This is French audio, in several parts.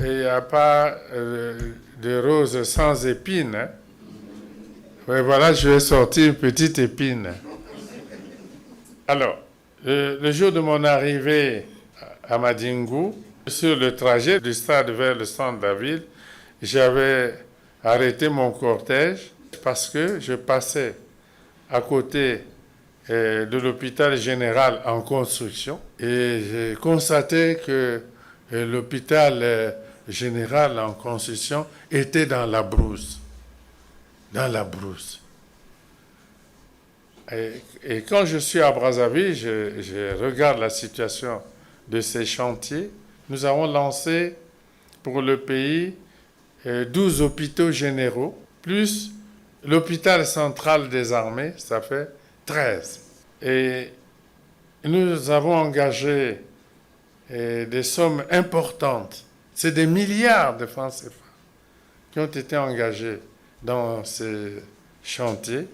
il n'y a pas de rose sans épines. Hein. Ouais, voilà, je vais sortir une petite épine. Alors, le jour de mon arrivée à Madingu, sur le trajet du stade vers le centre de la ville, j'avais arrêté mon cortège parce que je passais à côté de l'hôpital général en construction et j'ai constaté que l'hôpital général en construction était dans la brousse. Dans la brousse. Et quand je suis à Brazzaville, je regarde la situation de ces chantiers. Nous avons lancé pour le pays 12 hôpitaux généraux, plus l'hôpital central des armées, ça fait 13. Et nous avons engagé des sommes importantes. C'est des milliards de francs CFA qui ont été engagés dans ces chantiers.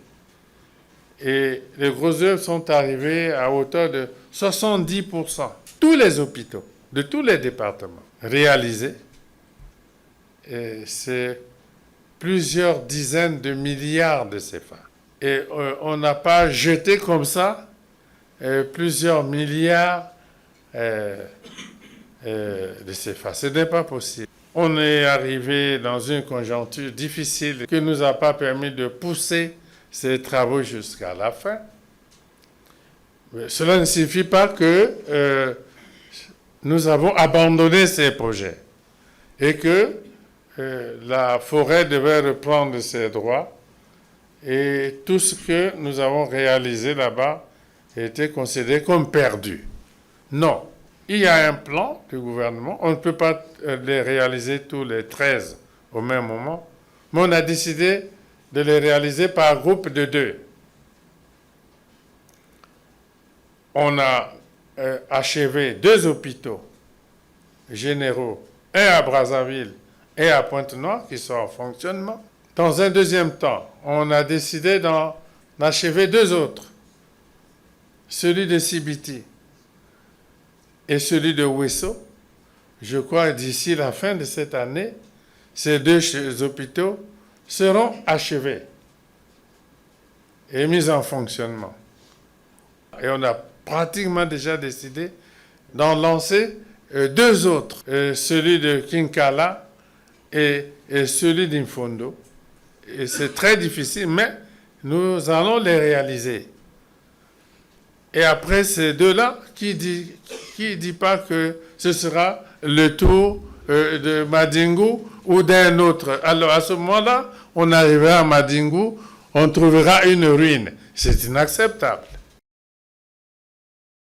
Et les gros œuvres sont arrivées à hauteur de 70%. Tous les hôpitaux de tous les départements réalisés. Et c'est plusieurs dizaines de milliards de CFA. Et on n'a pas jeté comme ça plusieurs milliards de CFA. Ce n'est pas possible. On est arrivé dans une conjoncture difficile qui ne nous a pas permis de pousser ces travaux jusqu'à la fin. Mais cela ne signifie pas que nous avons abandonné ces projets et que la forêt devait reprendre ses droits et tout ce que nous avons réalisé là-bas était considéré comme perdu. Non, il y a un plan du gouvernement, on ne peut pas les réaliser tous les 13 au même moment, mais on a décidé de les réaliser par groupe de 2. On a achevé 2 hôpitaux généraux, un à Brazzaville et à Pointe-Noire, qui sont en fonctionnement. Dans un deuxième temps, on a décidé d'en achever 2 autres, celui de Sibiti et celui de Ouesso. Je crois que d'ici la fin de cette année, ces 2 hôpitaux seront achevés et mis en fonctionnement. Et on a pratiquement déjà décidé d'en lancer 2 autres, celui de Kinkala et celui d'Infondo. Et c'est très difficile, mais nous allons les réaliser. Et après ces 2-là, qui dit pas que ce sera le tour de Madingu ou d'un autre? Alors à ce moment-là, on arrivera à Madingu, on trouvera une ruine. C'est inacceptable.